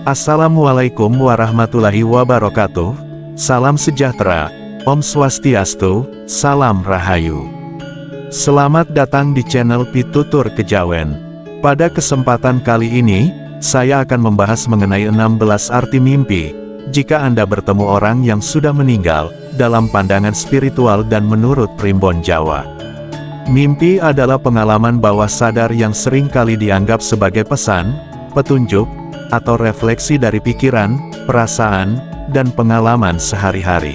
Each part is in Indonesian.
Assalamualaikum warahmatullahi wabarakatuh. Salam sejahtera, Om Swastiastu, Salam Rahayu. Selamat datang di channel Pitutur Kejawen. Pada kesempatan kali ini, saya akan membahas mengenai 16 arti mimpi, jika Anda bertemu orang yang sudah meninggal, dalam pandangan spiritual dan menurut primbon Jawa. Mimpi adalah pengalaman bawah sadar yang sering kali dianggap sebagai pesan, petunjuk, atau refleksi dari pikiran, perasaan, dan pengalaman sehari-hari.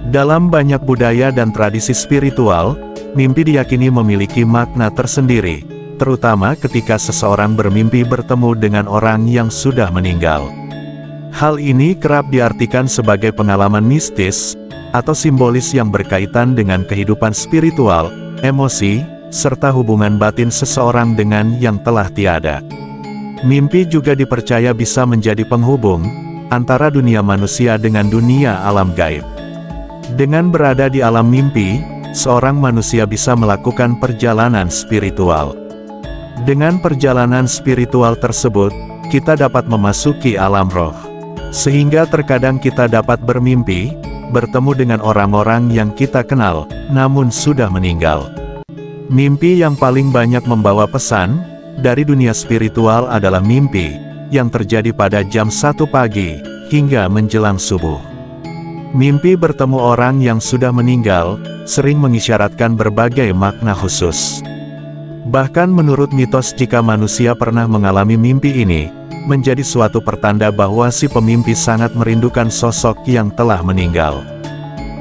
Dalam banyak budaya dan tradisi spiritual, mimpi diyakini memiliki makna tersendiri, terutama ketika seseorang bermimpi bertemu dengan orang yang sudah meninggal. Hal ini kerap diartikan sebagai pengalaman mistis, atau simbolis yang berkaitan dengan kehidupan spiritual, emosi, serta hubungan batin seseorang dengan yang telah tiada. Mimpi juga dipercaya bisa menjadi penghubung antara dunia manusia dengan dunia alam gaib. Dengan berada di alam mimpi, seorang manusia bisa melakukan perjalanan spiritual. Dengan perjalanan spiritual tersebut, kita dapat memasuki alam roh. Sehingga terkadang kita dapat bermimpi, bertemu dengan orang-orang yang kita kenal, namun sudah meninggal. Mimpi yang paling banyak membawa pesan dari dunia spiritual adalah mimpi yang terjadi pada jam 1 pagi, hingga menjelang subuh. Mimpi bertemu orang yang sudah meninggal, sering mengisyaratkan berbagai makna khusus. Bahkan menurut mitos jika manusia pernah mengalami mimpi ini, menjadi suatu pertanda bahwa si pemimpi sangat merindukan sosok yang telah meninggal.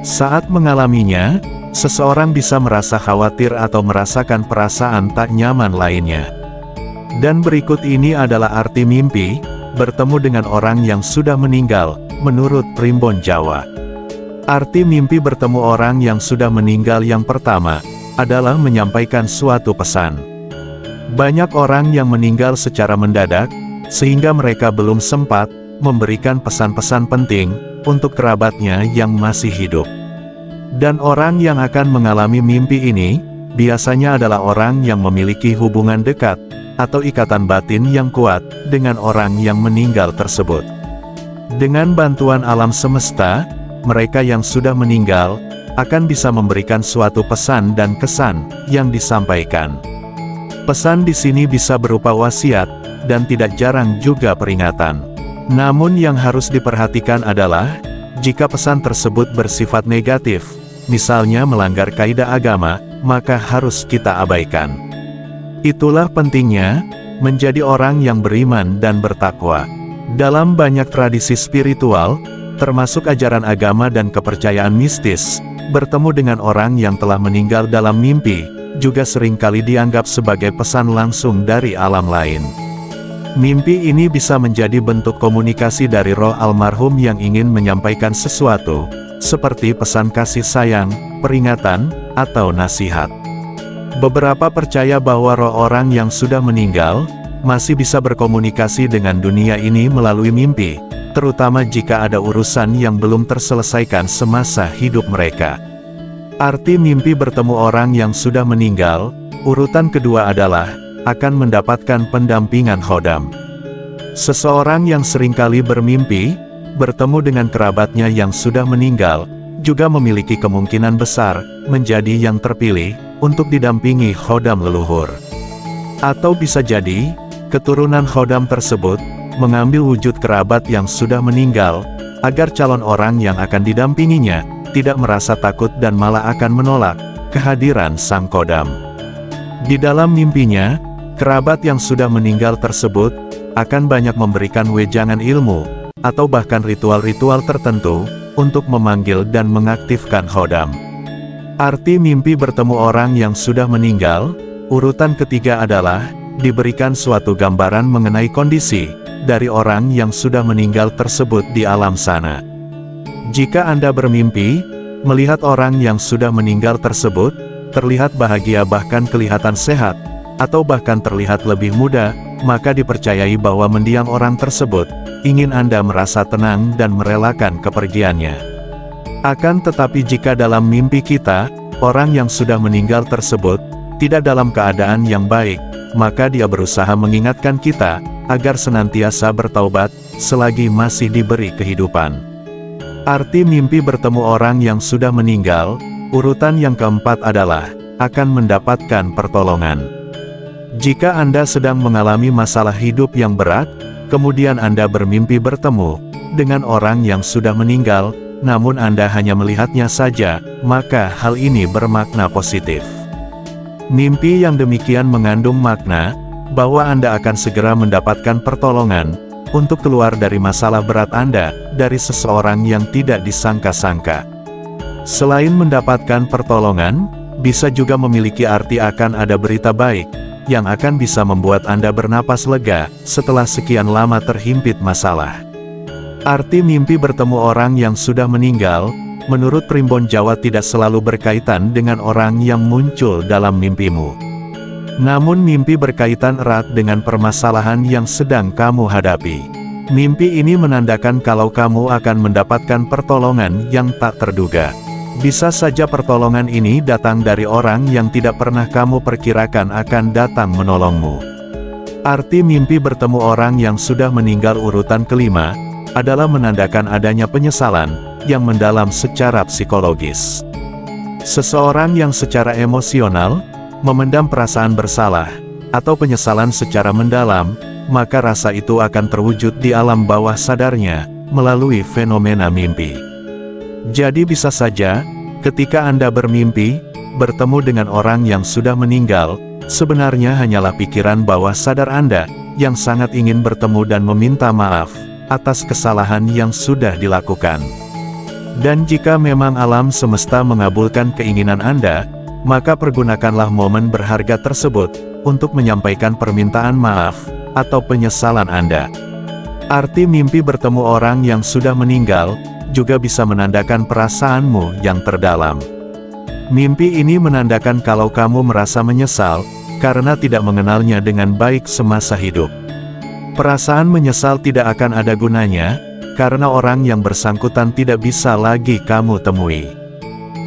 Saat mengalaminya, seseorang bisa merasa khawatir atau merasakan perasaan tak nyaman lainnya. Dan berikut ini adalah arti mimpi, bertemu dengan orang yang sudah meninggal, menurut primbon Jawa. Arti mimpi bertemu orang yang sudah meninggal yang pertama, adalah menyampaikan suatu pesan. Banyak orang yang meninggal secara mendadak, sehingga mereka belum sempat memberikan pesan-pesan penting untuk kerabatnya yang masih hidup. Dan orang yang akan mengalami mimpi ini, biasanya adalah orang yang memiliki hubungan dekat, atau ikatan batin yang kuat, dengan orang yang meninggal tersebut. Dengan bantuan alam semesta, mereka yang sudah meninggal, akan bisa memberikan suatu pesan dan kesan, yang disampaikan. Pesan di sini bisa berupa wasiat, dan tidak jarang juga peringatan. Namun yang harus diperhatikan adalah, jika pesan tersebut bersifat negatif, misalnya melanggar kaidah agama, maka harus kita abaikan. Itulah pentingnya, menjadi orang yang beriman dan bertakwa. Dalam banyak tradisi spiritual, termasuk ajaran agama dan kepercayaan mistis, bertemu dengan orang yang telah meninggal dalam mimpi, juga seringkali dianggap sebagai pesan langsung dari alam lain. Mimpi ini bisa menjadi bentuk komunikasi dari roh almarhum yang ingin menyampaikan sesuatu, seperti pesan kasih sayang, peringatan, atau nasihat. Beberapa percaya bahwa roh orang yang sudah meninggal, masih bisa berkomunikasi dengan dunia ini melalui mimpi, terutama jika ada urusan yang belum terselesaikan semasa hidup mereka. Arti mimpi bertemu orang yang sudah meninggal, urutan kedua adalah, akan mendapatkan pendampingan khodam. Seseorang yang seringkali bermimpi, bertemu dengan kerabatnya yang sudah meninggal, juga memiliki kemungkinan besar, menjadi yang terpilih, untuk didampingi khodam leluhur. Atau bisa jadi, keturunan khodam tersebut, mengambil wujud kerabat yang sudah meninggal, agar calon orang yang akan didampinginya, tidak merasa takut dan malah akan menolak kehadiran sang khodam. Di dalam mimpinya, kerabat yang sudah meninggal tersebut, akan banyak memberikan wejangan ilmu, atau bahkan ritual-ritual tertentu, untuk memanggil dan mengaktifkan khodam. Arti mimpi bertemu orang yang sudah meninggal, urutan ketiga adalah, diberikan suatu gambaran mengenai kondisi, dari orang yang sudah meninggal tersebut di alam sana. Jika Anda bermimpi, melihat orang yang sudah meninggal tersebut, terlihat bahagia bahkan kelihatan sehat, atau bahkan terlihat lebih muda, maka dipercayai bahwa mendiang orang tersebut, ingin Anda merasa tenang dan merelakan kepergiannya. Akan tetapi jika dalam mimpi kita, orang yang sudah meninggal tersebut, tidak dalam keadaan yang baik, maka dia berusaha mengingatkan kita, agar senantiasa bertaubat, selagi masih diberi kehidupan. Arti mimpi bertemu orang yang sudah meninggal, urutan yang keempat adalah, akan mendapatkan pertolongan. Jika Anda sedang mengalami masalah hidup yang berat, kemudian Anda bermimpi bertemu dengan orang yang sudah meninggal, namun Anda hanya melihatnya saja, maka hal ini bermakna positif. Mimpi yang demikian mengandung makna bahwa Anda akan segera mendapatkan pertolongan untuk keluar dari masalah berat Anda dari seseorang yang tidak disangka-sangka. Selain mendapatkan pertolongan, bisa juga memiliki arti akan ada berita baik yang akan bisa membuat Anda bernapas lega setelah sekian lama terhimpit masalah. Arti mimpi bertemu orang yang sudah meninggal, menurut Primbon Jawa tidak selalu berkaitan dengan orang yang muncul dalam mimpimu. Namun mimpi berkaitan erat dengan permasalahan yang sedang kamu hadapi. Mimpi ini menandakan kalau kamu akan mendapatkan pertolongan yang tak terduga. Bisa saja pertolongan ini datang dari orang yang tidak pernah kamu perkirakan akan datang menolongmu. Arti mimpi bertemu orang yang sudah meninggal urutan kelima, adalah menandakan adanya penyesalan yang mendalam secara psikologis. Seseorang yang secara emosional memendam perasaan bersalah atau penyesalan secara mendalam, maka rasa itu akan terwujud di alam bawah sadarnya melalui fenomena mimpi. Jadi bisa saja ketika Anda bermimpi bertemu dengan orang yang sudah meninggal, sebenarnya hanyalah pikiran bawah sadar Anda yang sangat ingin bertemu dan meminta maaf atas kesalahan yang sudah dilakukan. Dan jika memang alam semesta mengabulkan keinginan Anda, maka pergunakanlah momen berharga tersebut untuk menyampaikan permintaan maaf atau penyesalan Anda. Arti mimpi bertemu orang yang sudah meninggal juga bisa menandakan perasaanmu yang terdalam. Mimpi ini menandakan kalau kamu merasa menyesal karena tidak mengenalnya dengan baik semasa hidup. Perasaan menyesal tidak akan ada gunanya, karena orang yang bersangkutan tidak bisa lagi kamu temui.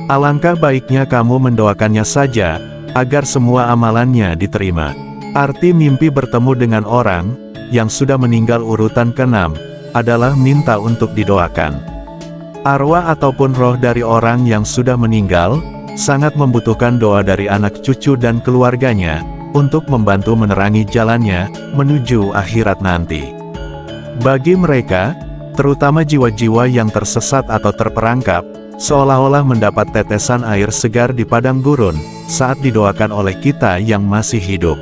Alangkah baiknya kamu mendoakannya saja, agar semua amalannya diterima. Arti mimpi bertemu dengan orang yang sudah meninggal urutan ke-6, adalah minta untuk didoakan. Arwah ataupun roh dari orang yang sudah meninggal, sangat membutuhkan doa dari anak cucu dan keluarganya, untuk membantu menerangi jalannya menuju akhirat nanti. Bagi mereka, terutama jiwa-jiwa yang tersesat atau terperangkap, seolah-olah mendapat tetesan air segar di padang gurun saat didoakan oleh kita yang masih hidup.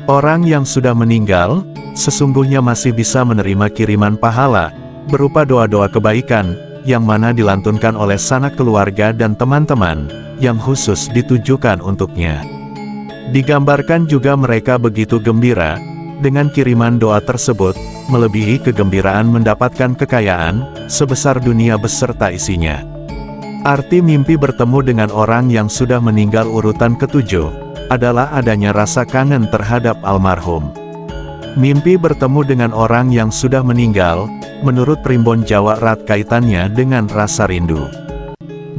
Orang yang sudah meninggal, sesungguhnya masih bisa menerima kiriman pahala berupa doa-doa kebaikan yang mana dilantunkan oleh sanak keluarga dan teman-teman yang khusus ditujukan untuknya. Digambarkan juga mereka begitu gembira dengan kiriman doa tersebut, melebihi kegembiraan mendapatkan kekayaan sebesar dunia beserta isinya. Arti mimpi bertemu dengan orang yang sudah meninggal urutan ke-7 adalah adanya rasa kangen terhadap almarhum. Mimpi bertemu dengan orang yang sudah meninggal, menurut Primbon Jawa erat kaitannya dengan rasa rindu.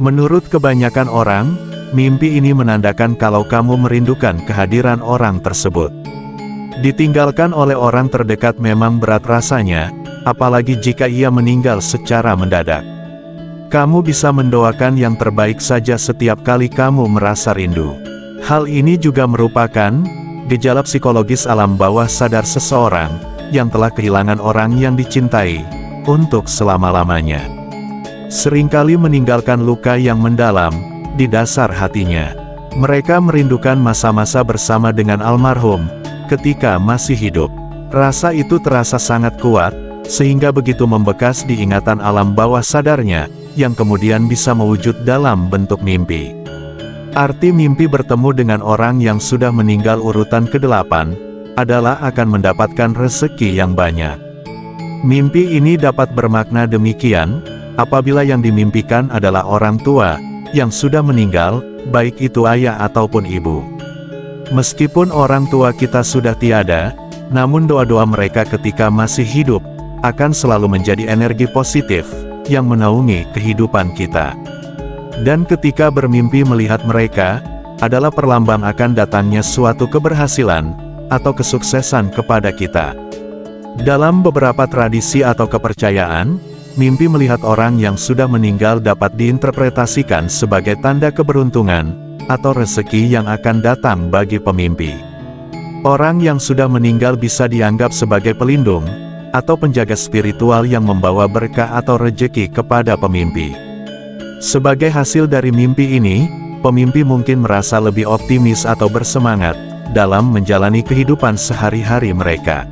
Menurut kebanyakan orang, mimpi ini menandakan kalau kamu merindukan kehadiran orang tersebut. Ditinggalkan oleh orang terdekat memang berat rasanya, apalagi jika ia meninggal secara mendadak. Kamu bisa mendoakan yang terbaik saja setiap kali kamu merasa rindu. Hal ini juga merupakan gejala psikologis alam bawah sadar seseorang yang telah kehilangan orang yang dicintai untuk selama-lamanya. Seringkali meninggalkan luka yang mendalam di dasar hatinya. Mereka merindukan masa-masa bersama dengan almarhum ketika masih hidup. Rasa itu terasa sangat kuat, sehingga begitu membekas di ingatan alam bawah sadarnya, yang kemudian bisa mewujud dalam bentuk mimpi. Arti mimpi bertemu dengan orang yang sudah meninggal urutan ke-8, adalah akan mendapatkan rezeki yang banyak. Mimpi ini dapat bermakna demikian, apabila yang dimimpikan adalah orang tua yang sudah meninggal, baik itu ayah ataupun ibu. Meskipun orang tua kita sudah tiada, namun doa-doa mereka ketika masih hidup, akan selalu menjadi energi positif, yang menaungi kehidupan kita. Dan ketika bermimpi melihat mereka, adalah perlambang akan datangnya suatu keberhasilan, atau kesuksesan kepada kita. Dalam beberapa tradisi atau kepercayaan, mimpi melihat orang yang sudah meninggal dapat diinterpretasikan sebagai tanda keberuntungan atau rezeki yang akan datang bagi pemimpi. Orang yang sudah meninggal bisa dianggap sebagai pelindung atau penjaga spiritual yang membawa berkah atau rezeki kepada pemimpi. Sebagai hasil dari mimpi ini, pemimpi mungkin merasa lebih optimis atau bersemangat dalam menjalani kehidupan sehari-hari mereka.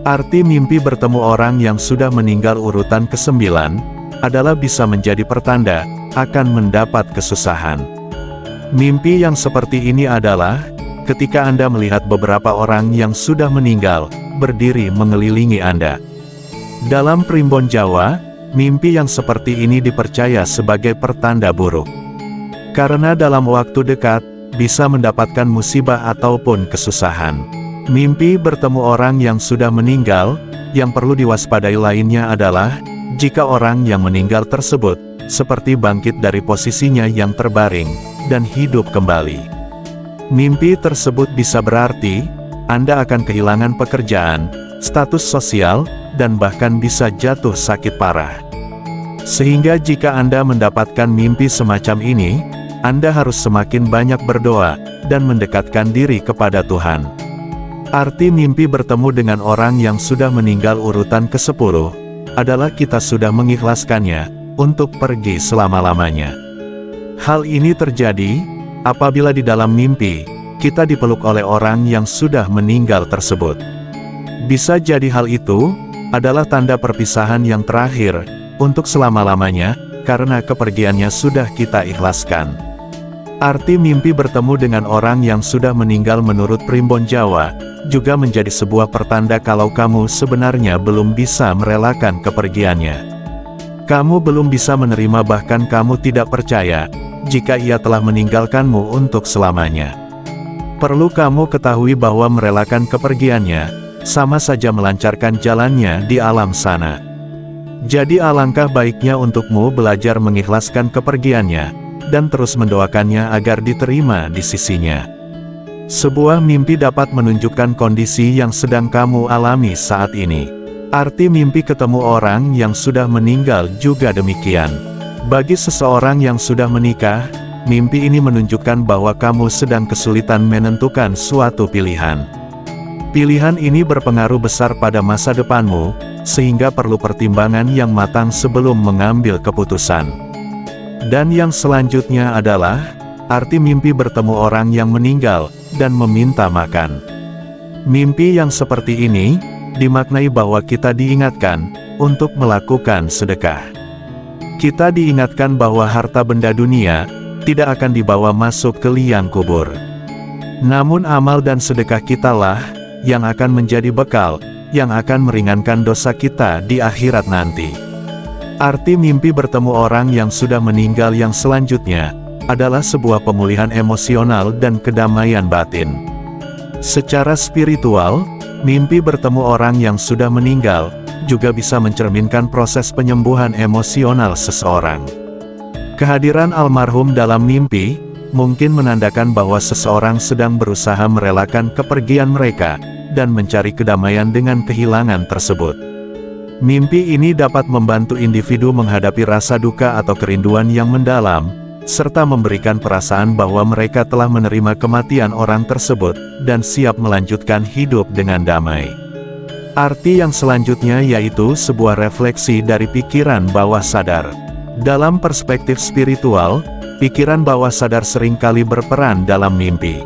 Arti mimpi bertemu orang yang sudah meninggal urutan ke-9 adalah bisa menjadi pertanda akan mendapat kesusahan. Mimpi yang seperti ini adalah ketika Anda melihat beberapa orang yang sudah meninggal berdiri mengelilingi Anda. Dalam primbon Jawa, mimpi yang seperti ini dipercaya sebagai pertanda buruk. Karena dalam waktu dekat bisa mendapatkan musibah ataupun kesusahan. Mimpi bertemu orang yang sudah meninggal, yang perlu diwaspadai lainnya adalah, jika orang yang meninggal tersebut, seperti bangkit dari posisinya yang terbaring, dan hidup kembali. Mimpi tersebut bisa berarti, Anda akan kehilangan pekerjaan, status sosial, dan bahkan bisa jatuh sakit parah. Sehingga jika Anda mendapatkan mimpi semacam ini, Anda harus semakin banyak berdoa, dan mendekatkan diri kepada Tuhan. Arti mimpi bertemu dengan orang yang sudah meninggal urutan ke-10, adalah kita sudah mengikhlaskannya, untuk pergi selama-lamanya. Hal ini terjadi, apabila di dalam mimpi, kita dipeluk oleh orang yang sudah meninggal tersebut. Bisa jadi hal itu, adalah tanda perpisahan yang terakhir, untuk selama-lamanya, karena kepergiannya sudah kita ikhlaskan. Arti mimpi bertemu dengan orang yang sudah meninggal menurut primbon Jawa, juga menjadi sebuah pertanda kalau kamu sebenarnya belum bisa merelakan kepergiannya. Kamu belum bisa menerima, bahkan kamu tidak percaya, jika ia telah meninggalkanmu untuk selamanya. Perlu kamu ketahui bahwa merelakan kepergiannya, sama saja melancarkan jalannya di alam sana. Jadi alangkah baiknya untukmu belajar mengikhlaskan kepergiannya, dan terus mendoakannya agar diterima di sisinya. Sebuah mimpi dapat menunjukkan kondisi yang sedang kamu alami saat ini. Arti mimpi ketemu orang yang sudah meninggal juga demikian. Bagi seseorang yang sudah menikah, mimpi ini menunjukkan bahwa kamu sedang kesulitan menentukan suatu pilihan. Pilihan ini berpengaruh besar pada masa depanmu, sehingga perlu pertimbangan yang matang sebelum mengambil keputusan. Dan yang selanjutnya adalah, arti mimpi bertemu orang yang meninggal, dan meminta makan. Mimpi yang seperti ini, dimaknai bahwa kita diingatkan, untuk melakukan sedekah. Kita diingatkan bahwa harta benda dunia, tidak akan dibawa masuk ke liang kubur. Namun amal dan sedekah kitalah, yang akan menjadi bekal, yang akan meringankan dosa kita di akhirat nanti. Arti mimpi bertemu orang yang sudah meninggal yang selanjutnya, adalah sebuah pemulihan emosional dan kedamaian batin. Secara spiritual, mimpi bertemu orang yang sudah meninggal, juga bisa mencerminkan proses penyembuhan emosional seseorang. Kehadiran almarhum dalam mimpi, mungkin menandakan bahwa seseorang sedang berusaha merelakan kepergian mereka, dan mencari kedamaian dengan kehilangan tersebut. Mimpi ini dapat membantu individu menghadapi rasa duka atau kerinduan yang mendalam, serta memberikan perasaan bahwa mereka telah menerima kematian orang tersebut, dan siap melanjutkan hidup dengan damai. Arti yang selanjutnya yaitu sebuah refleksi dari pikiran bawah sadar. Dalam perspektif spiritual, pikiran bawah sadar seringkali berperan dalam mimpi.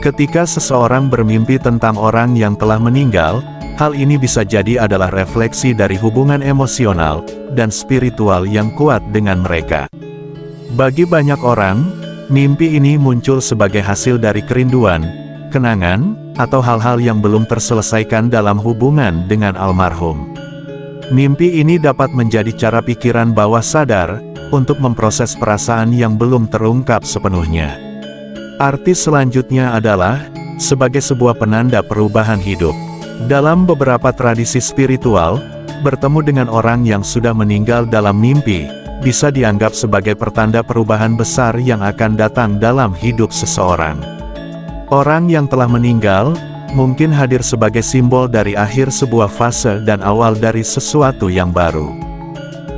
Ketika seseorang bermimpi tentang orang yang telah meninggal, hal ini bisa jadi adalah refleksi dari hubungan emosional dan spiritual yang kuat dengan mereka. Bagi banyak orang, mimpi ini muncul sebagai hasil dari kerinduan, kenangan, atau hal-hal yang belum terselesaikan dalam hubungan dengan almarhum. Mimpi ini dapat menjadi cara pikiran bawah sadar, untuk memproses perasaan yang belum terungkap sepenuhnya. Arti selanjutnya adalah, sebagai sebuah penanda perubahan hidup. Dalam beberapa tradisi spiritual, bertemu dengan orang yang sudah meninggal dalam mimpi, bisa dianggap sebagai pertanda perubahan besar yang akan datang dalam hidup seseorang. Orang yang telah meninggal, mungkin hadir sebagai simbol dari akhir sebuah fase dan awal dari sesuatu yang baru.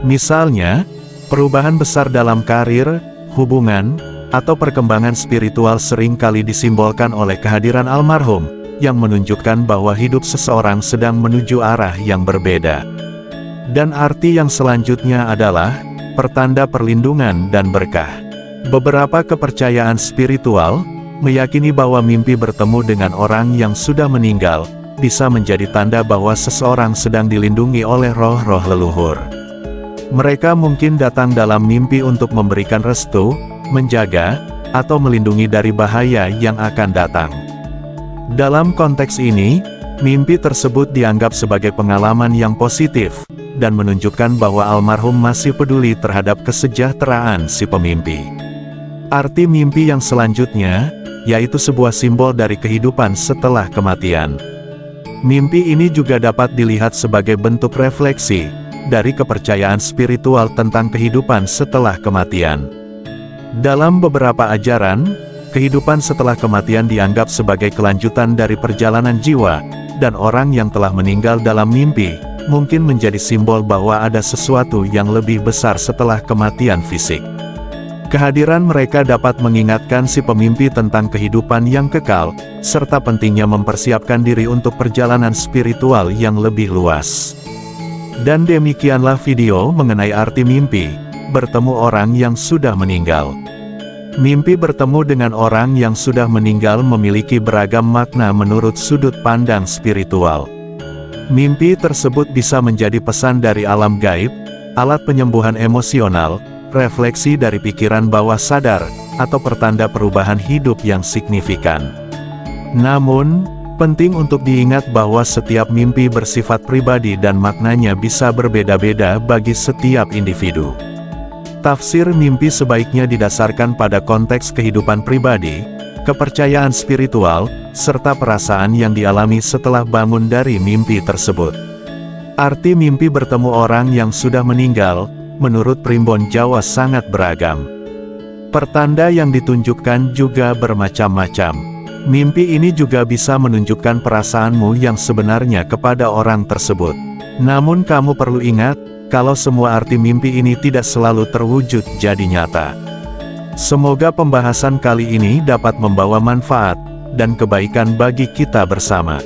Misalnya, perubahan besar dalam karir, hubungan, atau perkembangan spiritual sering kali disimbolkan oleh kehadiran almarhum, yang menunjukkan bahwa hidup seseorang sedang menuju arah yang berbeda. Dan arti yang selanjutnya adalah pertanda perlindungan dan berkah. Beberapa kepercayaan spiritual meyakini bahwa mimpi bertemu dengan orang yang sudah meninggal bisa menjadi tanda bahwa seseorang sedang dilindungi oleh roh-roh leluhur. Mereka mungkin datang dalam mimpi untuk memberikan restu, menjaga, atau melindungi dari bahaya yang akan datang. Dalam konteks ini, mimpi tersebut dianggap sebagai pengalaman yang positif, dan menunjukkan bahwa almarhum masih peduli terhadap kesejahteraan si pemimpi. Arti mimpi yang selanjutnya, yaitu sebuah simbol dari kehidupan setelah kematian. Mimpi ini juga dapat dilihat sebagai bentuk refleksi dari kepercayaan spiritual tentang kehidupan setelah kematian. Dalam beberapa ajaran, kehidupan setelah kematian dianggap sebagai kelanjutan dari perjalanan jiwa, dan orang yang telah meninggal dalam mimpi mungkin menjadi simbol bahwa ada sesuatu yang lebih besar setelah kematian fisik. Kehadiran mereka dapat mengingatkan si pemimpi tentang kehidupan yang kekal, serta pentingnya mempersiapkan diri untuk perjalanan spiritual yang lebih luas. Dan demikianlah video mengenai arti mimpi, bertemu orang yang sudah meninggal. Mimpi bertemu dengan orang yang sudah meninggal memiliki beragam makna menurut sudut pandang spiritual. Mimpi tersebut bisa menjadi pesan dari alam gaib, alat penyembuhan emosional, refleksi dari pikiran bawah sadar, atau pertanda perubahan hidup yang signifikan. Namun, penting untuk diingat bahwa setiap mimpi bersifat pribadi dan maknanya bisa berbeda-beda bagi setiap individu. Tafsir mimpi sebaiknya didasarkan pada konteks kehidupan pribadi, kepercayaan spiritual, serta perasaan yang dialami setelah bangun dari mimpi tersebut. Arti mimpi bertemu orang yang sudah meninggal, menurut Primbon Jawa sangat beragam. Pertanda yang ditunjukkan juga bermacam-macam. Mimpi ini juga bisa menunjukkan perasaanmu yang sebenarnya kepada orang tersebut. Namun kamu perlu ingat, kalau semua arti mimpi ini tidak selalu terwujud jadi nyata. Semoga pembahasan kali ini dapat membawa manfaat dan kebaikan bagi kita bersama.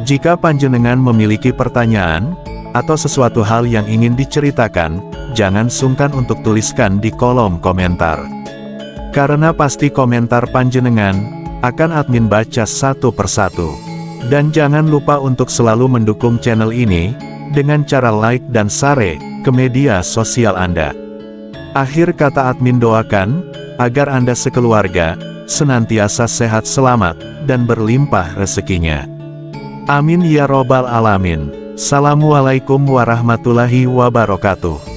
Jika panjenengan memiliki pertanyaan, atau sesuatu hal yang ingin diceritakan, jangan sungkan untuk tuliskan di kolom komentar. Karena pasti komentar panjenengan akan admin baca satu persatu. Dan jangan lupa untuk selalu mendukung channel ini dengan cara like dan share ke media sosial Anda. Akhir kata admin doakan agar Anda sekeluarga senantiasa sehat selamat dan berlimpah rezekinya. Amin ya robbal alamin. Assalamualaikum warahmatullahi wabarakatuh.